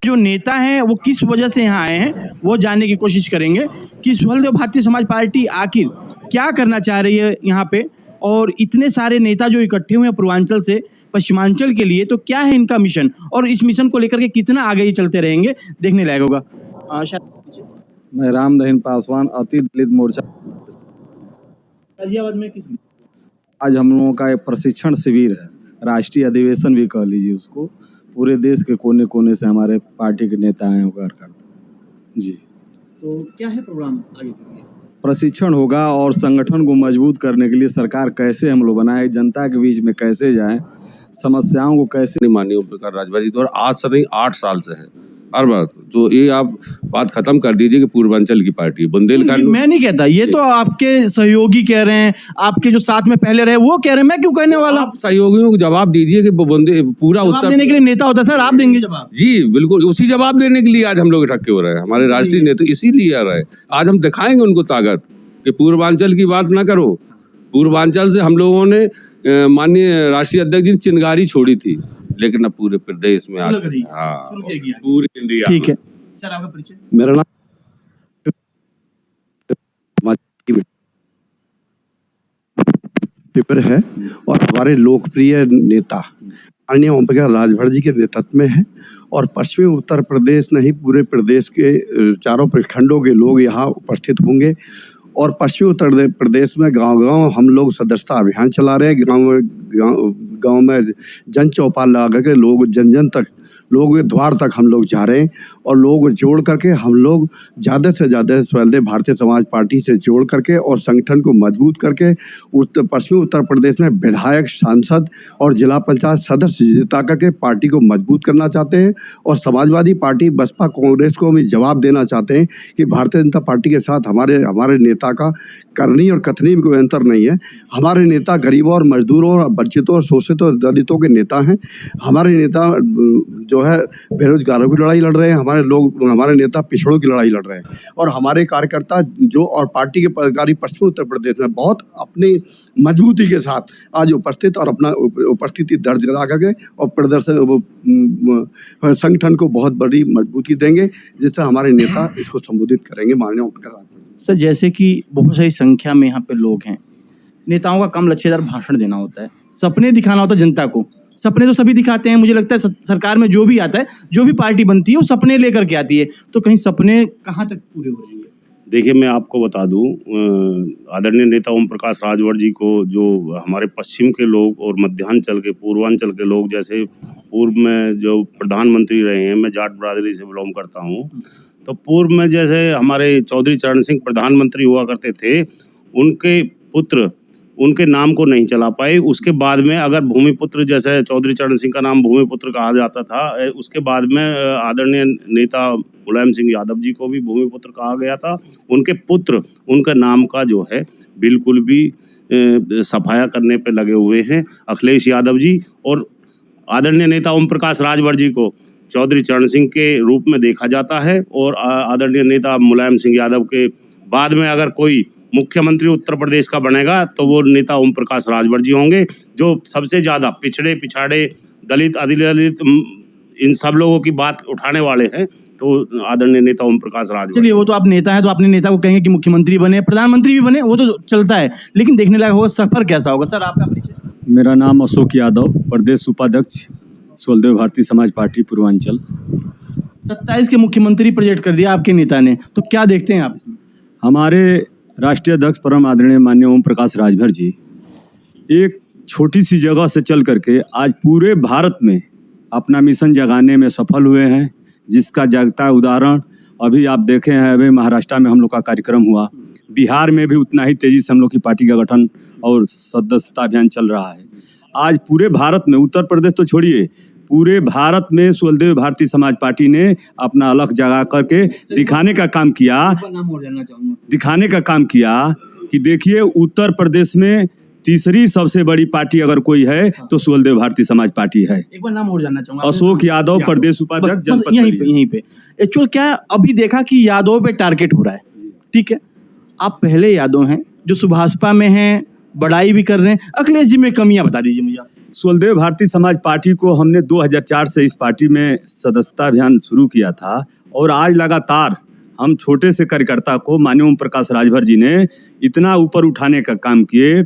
जो नेता हैं वो किस वजह से यहाँ आए हैं वो जानने की कोशिश करेंगे कि सुहेलदेव भारतीय समाज पार्टी आखिर क्या करना चाह रही है यहाँ पे, और इतने सारे नेता जो इकट्ठे हुए हैं पूर्वांचल से पश्चिमांचल के लिए, तो क्या है इनका मिशन और इस मिशन को लेकर के कितना आगे ही चलते रहेंगे, देखने लायक होगा। मैं रामदहीन पासवान अति दलित मोर्चा। गाजियाबाद में किस आज हम लोगों का एक प्रशिक्षण शिविर है, राष्ट्रीय अधिवेशन भी कह लीजिए उसको। पूरे देश के कोने कोने से हमारे पार्टी के नेता आए होकर करते जी। तो क्या है प्रोग्राम आगे? प्रशिक्षण होगा और संगठन को मजबूत करने के लिए सरकार कैसे हम लोग बनाए, जनता के बीच में कैसे जाएं, समस्याओं को कैसे। माननीय ओम प्रकाश राजभर जी द्वारा आज से नहीं 8 साल से है हर बार। तो ये आप बात खत्म कर दीजिए कि पूर्वांचल की पार्टी बुंदेलखंड। मैं नहीं कहता, ये तो आपके सहयोगी कह रहे हैं, आपके जो साथ में पहले रहे वो कह रहे हैं, मैं क्यों कहने वाला। आप सहयोगियों को जवाब दीजिए कि पूरा उत्तर देने के लिए नेता होता है सर, आप देंगे जवाब। जी बिल्कुल, उसी जवाब देने के लिए आज हम लोग इकट्ठे हो रहे हैं। हमारे राष्ट्रीय नेता इसीलिए आ रहे हैं। आज हम दिखाएंगे उनको ताकत कि पूर्वांचल की बात ना करो। पूर्वांचल से हम लोगों ने माननीय राष्ट्रीय अध्यक्ष जी चिंगारी छोड़ी थी, लेकिन अब पूरे प्रदेश में हाँ पूरी इंडिया। ठीक है सर, आपका परिचय? मेरा नाम पेपर है और हमारे लोकप्रिय नेता माननीय ओम प्रकाश राजभर जी के नेतृत्व में है, और पश्चिमी उत्तर प्रदेश नहीं पूरे प्रदेश के चारों प्रखंडों के लोग यहाँ उपस्थित होंगे। और पश्चिमी उत्तर प्रदेश में गांव-गांव हम लोग सदस्यता अभियान चला रहे हैं। गांव में जन चौपाल लगा करके लोग जन जन तक, लोगों के द्वार तक हम लोग जा रहे हैं, और लोग जोड़ करके हम लोग ज़्यादा से ज़्यादा सुहेलदेव भारतीय समाज पार्टी से जोड़ करके और संगठन को मजबूत करके पश्चिमी उत्तर प्रदेश में विधायक, सांसद और जिला पंचायत सदस्य जिता करके पार्टी को मजबूत करना चाहते हैं। और समाजवादी पार्टी, बसपा, कांग्रेस को भी जवाब देना चाहते हैं कि भारतीय जनता पार्टी के साथ हमारे नेता का करनी और कथनी में कोई अंतर नहीं है। हमारे नेता गरीबों और मजदूरों और वंचितों और शोषितों और दलितों के नेता हैं। हमारे नेता जो है बेरोजगारों की लड़ाई लड़ रहे हैं। हमारे नेता पिछड़ों की लड़ाई लड़ रहे हैं। और हमारे कार्यकर्ता जो और पार्टी के पदाधिकारी पश्चिमी उत्तर प्रदेश में बहुत अपनी मजबूती के साथ आज उपस्थित और अपना उपस्थिति दर्ज करा करके और प्रदर्शन संगठन को बहुत बड़ी मजबूती देंगे, जिससे हमारे नेता इसको संबोधित करेंगे। माननीय ओम प्रकाश सर, जैसे कि बहुत सारी संख्या में यहाँ पे लोग हैं, नेताओं का कम लच्छेदार भाषण देना होता है, सपने दिखाना होता है जनता को। सपने तो सभी दिखाते हैं, मुझे लगता है सरकार में जो भी आता है, जो भी पार्टी बनती है वो सपने लेकर के आती है, तो कहीं सपने कहाँ तक पूरे हो जाएंगे? देखिए, मैं आपको बता दूं, आदरणीय नेता ओम प्रकाश राजभर जी को जो हमारे पश्चिम के लोग और मध्यांचल के, पूर्वांचल के लोग, जैसे पूर्व में जो प्रधानमंत्री रहे हैं, मैं जाट बरादरी से बिलोंग करता हूं, तो पूर्व में जैसे हमारे चौधरी चरण सिंह प्रधानमंत्री हुआ करते थे, उनके पुत्र उनके नाम को नहीं चला पाए। उसके बाद में अगर भूमिपुत्र, जैसे चौधरी चरण सिंह का नाम भूमिपुत्र कहा जाता था, उसके बाद में आदरणीय नेता मुलायम सिंह यादव जी को भी भूमिपुत्र कहा गया था। उनके पुत्र उनका नाम का जो है बिल्कुल भी सफाया करने पे लगे हुए हैं। अखिलेश यादव जी और आदरणीय नेता ओम प्रकाश राजभर जी को चौधरी चरण सिंह के रूप में देखा जाता है, और आदरणीय नेता मुलायम सिंह यादव के बाद में अगर कोई मुख्यमंत्री उत्तर प्रदेश का बनेगा तो वो नेता ओम प्रकाश राजभर जी होंगे, जो सबसे ज़्यादा पिछड़े पिछाड़े, दलित, अधिदलित, इन सब लोगों की बात उठाने वाले हैं। तो आदरणीय नेता ओम प्रकाश राजभर। चलिए, वो तो आप नेता हैं, तो अपने नेता को कहेंगे कि मुख्यमंत्री बने, प्रधानमंत्री भी बने, वो तो चलता है, लेकिन देखने लायक होगा सफर कैसा होगा। सर, आपका परिचय? मेरा नाम अशोक यादव, प्रदेश उपाध्यक्ष सुहेलदेव भारतीय समाज पार्टी पूर्वांचल। 27 के मुख्यमंत्री प्रोजेक्ट कर दिया आपके नेता ने, तो क्या देखते हैं आप इसमें? हमारे राष्ट्रीय अध्यक्ष परम आदरणीय माननीय ओम प्रकाश राजभर जी एक छोटी सी जगह से चल करके आज पूरे भारत में अपना मिशन जगाने में सफल हुए हैं, जिसका जगता उदाहरण अभी आप देखे हैं। अभी महाराष्ट्र में हम लोग का कार्यक्रम हुआ, बिहार में भी उतना ही तेजी से हम लोग की पार्टी का गठन और सदस्यता अभियान चल रहा है। आज पूरे भारत में, उत्तर प्रदेश तो छोड़िए, पूरे भारत में सुहेलदेव भारतीय समाज पार्टी ने अपना अलग जगा करके दिखाने का काम किया कि देखिए, उत्तर प्रदेश में तीसरी सबसे बड़ी पार्टी अगर कोई है तो सुहेलदेव भारतीय समाज पार्टी है। एक बार नाम और जानना चाहूंगा। अशोक यादव, प्रदेश उपाध्यक्ष, जनपद यहीं पे। एक्चुअल क्या अभी देखा कि यादव पे टारगेट हो रहा है, ठीक है। आप पहले यादव हैं जो सुभाषपा में हैं, बड़ाई भी कर रहे हैं। अखिलेश जी में कमियां बता दीजिए मुझे। सुलदेव भारतीय समाज पार्टी को हमने 2004 से इस पार्टी में सदस्यता अभियान शुरू किया था और आज लगातार हम छोटे से कार्यकर्ता को माननीय ओम प्रकाश राजभर जी ने इतना ऊपर उठाने का काम किए।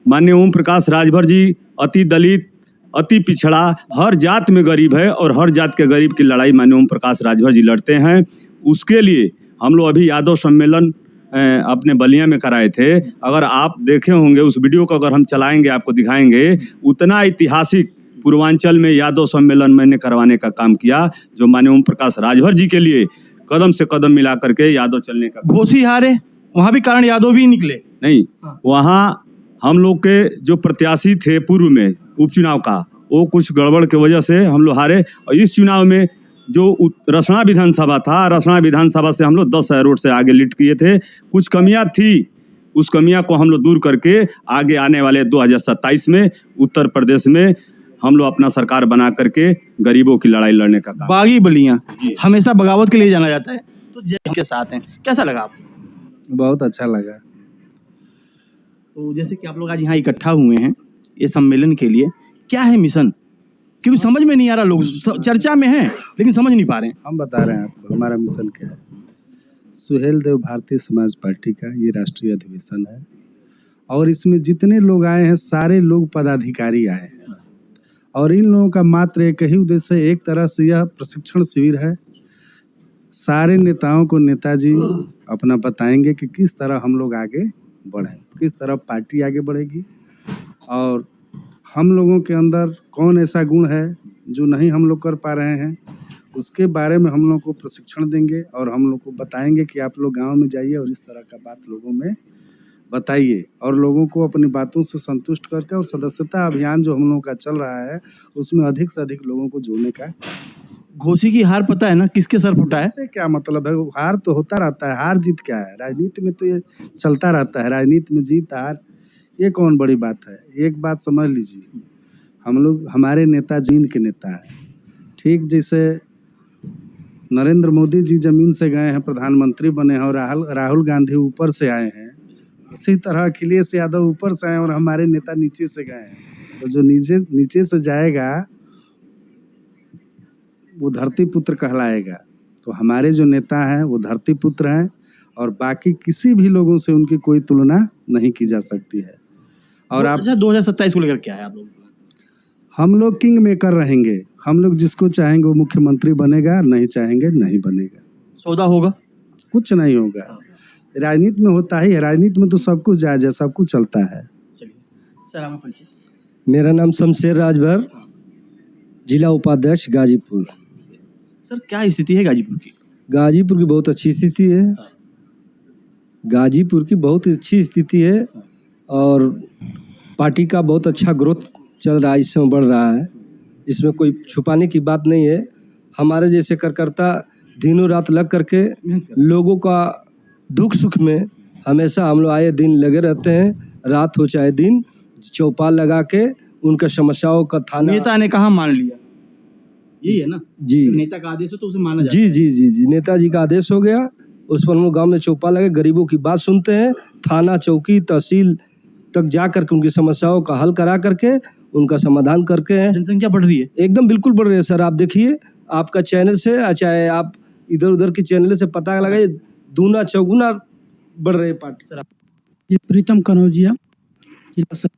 माननीय ओम प्रकाश राजभर जी अति दलित, अति पिछड़ा, हर जात में गरीब है और हर जात के गरीब की लड़ाई माननीय ओम प्रकाश राजभर जी लड़ते हैं। उसके लिए हम लोग अभी यादव सम्मेलन अपने बलिया में कराए थे। अगर आप देखे होंगे उस वीडियो को, अगर हम चलाएंगे आपको दिखाएंगे, उतना ऐतिहासिक पूर्वांचल में यादव सम्मेलन मैंने करवाने का काम किया, जो माननीय ओम प्रकाश राजभर जी के लिए कदम से कदम मिला करके यादव चलने का। घोसी हारे, वहाँ भी कारण यादव भी निकले नहीं, वहाँ हम लोग के जो प्रत्याशी थे पूर्व में उपचुनाव का, वो कुछ गड़बड़ के वजह से हम लोग हारे। और इस चुनाव में जो रसना विधानसभा था, रसना विधानसभा से हम लोग 10 रोड से आगे लीड किए थे। कुछ कमियां थी, उस कमियां को हम लोग दूर करके आगे आने वाले 2027 में उत्तर प्रदेश में हम लोग अपना सरकार बना करके गरीबों की लड़ाई लड़ने का काम। बागी बलियां हमेशा बगावत के लिए जाना जाता है, तो जय के साथ हैं, कैसा लगा आपको? बहुत अच्छा लगा। तो जैसे कि आप लोग आज यहाँ इकट्ठा हुए हैं ये सम्मेलन के लिए, क्या है मिशन? क्योंकि समझ में नहीं आ रहा, लोग चर्चा में हैं लेकिन समझ नहीं पा रहे हैं। हम बता रहे हैं आपको हमारा मिशन क्या है। सुहेल देव भारतीय समाज पार्टी का ये राष्ट्रीय अधिवेशन है और इसमें जितने लोग आए हैं सारे लोग पदाधिकारी आए हैं और इन लोगों का मात्र एक ही उद्देश्य है, एक तरह से यह प्रशिक्षण शिविर है। सारे नेताओं को नेताजी अपना बताएंगे कि किस तरह हम लोग आगे बढ़ें, किस तरह पार्टी आगे बढ़ेगी और हम लोगों के अंदर कौन ऐसा गुण है जो नहीं हम लोग कर पा रहे हैं, उसके बारे में हम लोग को प्रशिक्षण देंगे और हम लोग को बताएंगे कि आप लोग गांव में जाइए और इस तरह का बात लोगों में बताइए और लोगों को अपनी बातों से संतुष्ट करके, और सदस्यता अभियान जो हम लोगों का चल रहा है उसमें अधिक से अधिक लोगों को जोड़ने का। घोसी की हार पता है ना किसके सर फुटा है? इससे क्या मतलब है? हार तो होता रहता है, हार जीत क्या है, राजनीति में तो ये चलता रहता है। राजनीति में जीत हार ये कौन बड़ी बात है? एक बात समझ लीजिए, हम लोग हमारे नेता जमीन के नेता हैं। ठीक जैसे नरेंद्र मोदी जी जमीन से गए हैं, प्रधानमंत्री बने हैं और राहुल गांधी ऊपर से आए हैं, उसी तरह अखिलेश यादव ऊपर से आए और हमारे नेता नीचे से गए हैं। तो जो नीचे से जाएगा वो धरती पुत्र कहलाएगा। तो हमारे जो नेता हैं वो धरती पुत्र हैं और बाकी किसी भी लोगों से उनकी कोई तुलना नहीं की जा सकती है। और आप 2027 को लेकर क्या है आप लोग? हम लोग किंग मेकर रहेंगे। हम लोग जिसको चाहेंगे वो मुख्यमंत्री बनेगा, नहीं चाहेंगे नहीं बनेगा। सौदा होगा? कुछ नहीं होगा। राजनीति में होता ही है, राजनीति में तो सब कुछ जायज है, सब कुछ चलता है। चलिए सर, आपका परिचय। मेरा नाम शमशेर राजभर, जिला उपाध्यक्ष गाजीपुर। सर क्या स्थिति है गाजीपुर की? गाजीपुर की बहुत अच्छी स्थिति है, गाजीपुर की बहुत अच्छी स्थिति है और पार्टी का बहुत अच्छा ग्रोथ चल रहा है, इस समय बढ़ रहा है। इसमें कोई छुपाने की बात नहीं है। हमारे जैसे कार्यकर्ता दिनों रात लग करके लोगों का दुख सुख में हमेशा हम लोग आए दिन लगे रहते हैं, रात हो चाहे दिन, चौपाल लगा के उनका समस्याओं का थाना। नेता ने कहा मान लिया, यही है ना जी, नेता का आदेश हो तो उसे माना जाता जी जी जी जी नेताजी का आदेश हो गया, उस पर हम लोग गाँव में चौपाल लगे, गरीबों की बात सुनते हैं, थाना चौकी तहसील तक जा करके उनकी समस्याओं का हल करा करके उनका समाधान करके हैं। जनसंख्या बढ़ रही है एकदम बिल्कुल बढ़ रही है सर। आप देखिए, आपका चैनल से चाहे आप इधर उधर की चैनल से पता लगा, दूना चौगुना बढ़ रही है पार्टी। सर ये प्रीतम कनौजिया जिला सर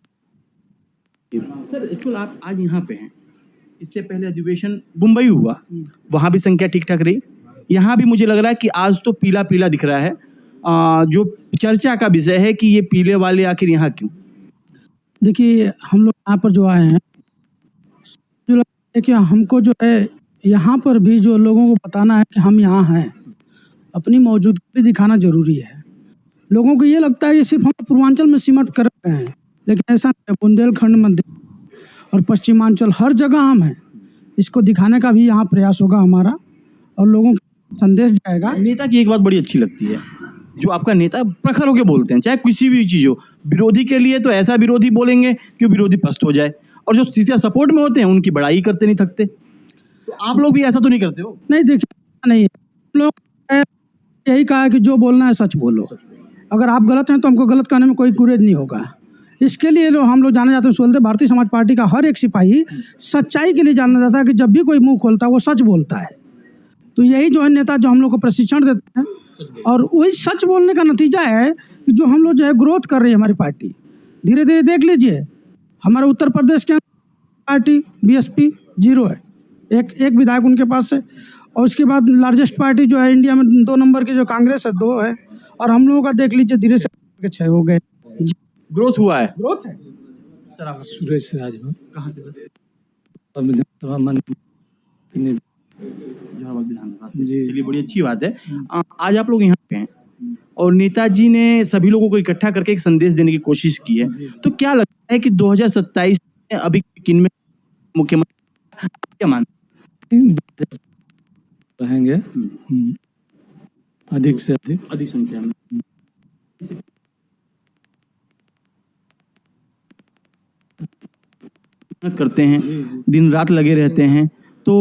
एक्चुअल आप आज यहाँ पे हैं, इससे पहले अधिवेशन मुंबई हुआ, वहाँ भी संख्या ठीक ठाक रही। यहाँ भी मुझे लग रहा है कि आज तो पीला पीला दिख रहा है। जो चर्चा का विषय है कि ये पीले वाले आखिर यहाँ क्यों? देखिए, हम लोग यहाँ पर जो आए हैं, जो लगता है कि हमको जो है यहाँ पर भी जो लोगों को बताना है कि हम यहाँ हैं, अपनी मौजूदगी भी दिखाना जरूरी है। लोगों को ये लगता है कि सिर्फ हम पूर्वांचल में सिमट कर रहे हैं, लेकिन ऐसा नहीं है। बुंदेलखंड, मध्य और पश्चिमांचल हर जगह हम हैं। इसको दिखाने का भी यहाँ प्रयास होगा हमारा और लोगों को संदेश जाएगा। नेता की एक बात बड़ी अच्छी लगती है, जो आपका नेता प्रखर होकर बोलते हैं, चाहे किसी भी चीज़ हो। विरोधी के लिए तो ऐसा विरोधी बोलेंगे कि विरोधी पस्त हो जाए, और जो सीधा सपोर्ट में होते हैं उनकी बड़ाई करते नहीं थकते। तो आप लोग भी ऐसा तो नहीं करते हो? नहीं, देखिए नहीं, हम लोग यही कहा है कि जो बोलना है सच बोलो। अगर आप गलत हैं तो हमको गलत कहने में कोई गुरेज नहीं होगा। इसके लिए हम लोग जाना जाते हैं सुहेलदेव भारतीय समाज पार्टी का हर एक सिपाही सच्चाई के लिए जाना जाता है कि जब भी कोई मुंह खोलता है वो सच बोलता है। तो यही जो है नेता जो हम लोग को प्रशिक्षण देते हैं और वही सच बोलने का नतीजा है कि जो हम लोग जो है ग्रोथ कर रही है हमारी पार्टी। धीरे धीरे देख लीजिए हमारे उत्तर प्रदेश के पार्टी बीएसपी 0 है, एक विधायक उनके पास है, और उसके बाद लार्जेस्ट पार्टी जो है इंडिया में 2 नंबर की जो कांग्रेस है 2 है, और हम लोगों का देख लीजिए धीरे से 6 हो गए। ग्रोथ हुआ है। ग्रोथ है। सर आप सुरेश राजभर कहाँ से सर? और विधानसभा मंत्री जवाहरलाल विधानसभा से। चलिए बड़ी अच्छी बात है। आज आप लोग यहाँ पे हैं और नेताजी ने सभी लोगों को इकट्ठा करके एक संदेश देने की कोशिश की है, तो क्या लगता है कि 2027 में अभी किन में मुख्यमंत्री क्या मानते रहेंगे अधिक से अधिक संख्या में? करते हैं, दिन रात लगे रहते हैं, तो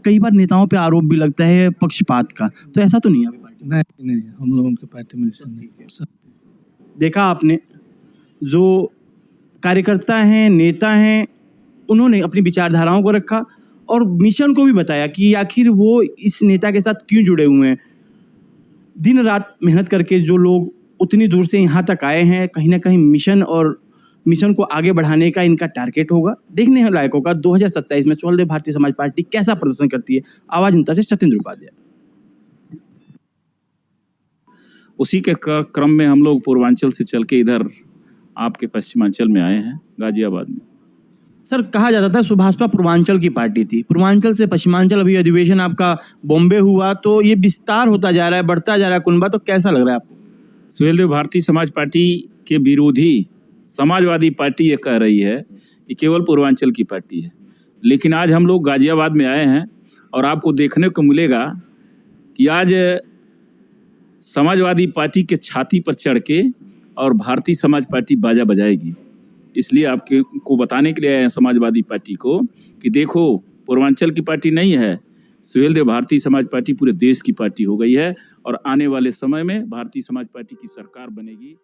कई बार नेताओं पे आरोप भी लगता है पक्षपात का, तो ऐसा तो नहीं है अभी पार्टी में? नहीं, हम लोगों के पार्टी में ऐसा नहीं। देखा आपने, जो कार्यकर्ता हैं, नेता हैं, उन्होंने अपनी विचारधाराओं को रखा और मिशन को भी बताया कि आखिर वो इस नेता के साथ क्यों जुड़े हुए हैं। दिन रात मेहनत करके जो लोग उतनी दूर से यहाँ तक आए हैं, कहीं ना कहीं मिशन को आगे बढ़ाने का इनका टारगेट होगा। देखने लायक होगा 2027 में सुहेलदेव भारतीय समाज पार्टी कैसा प्रदर्शन करती है। आवाज जनता से सत्येंद्र उपाध्याय। उसी के क्रम में हम लोग पूर्वांचल से चल के इधर आपके पश्चिमांचल में आए हैं, गाजियाबाद में। सर कहा जाता था सुभाषपा पूर्वांचल की पार्टी थी, पूर्वांचल से पश्चिमांचल, अभी अधिवेशन आपका बॉम्बे हुआ, तो ये विस्तार होता जा रहा है, बढ़ता जा रहा है कुनबा, तो कैसा लग रहा है आपको? सुहेलदेव भारतीय समाज पार्टी के विरोधी समाजवादी पार्टी ये कह रही है कि केवल पूर्वांचल की पार्टी है, लेकिन आज हम लोग गाजियाबाद में आए हैं और आपको देखने को मिलेगा कि आज समाजवादी पार्टी के छाती पर चढ़ के और भारतीय समाज पार्टी बाजा बजाएगी। इसलिए आपको बताने के लिए आए हैं समाजवादी पार्टी को कि देखो, पूर्वांचल की पार्टी नहीं है, सुहेलदेव भारतीय समाज पार्टी पूरे देश की पार्टी हो गई है और आने वाले समय में भारतीय समाज पार्टी की सरकार बनेगी।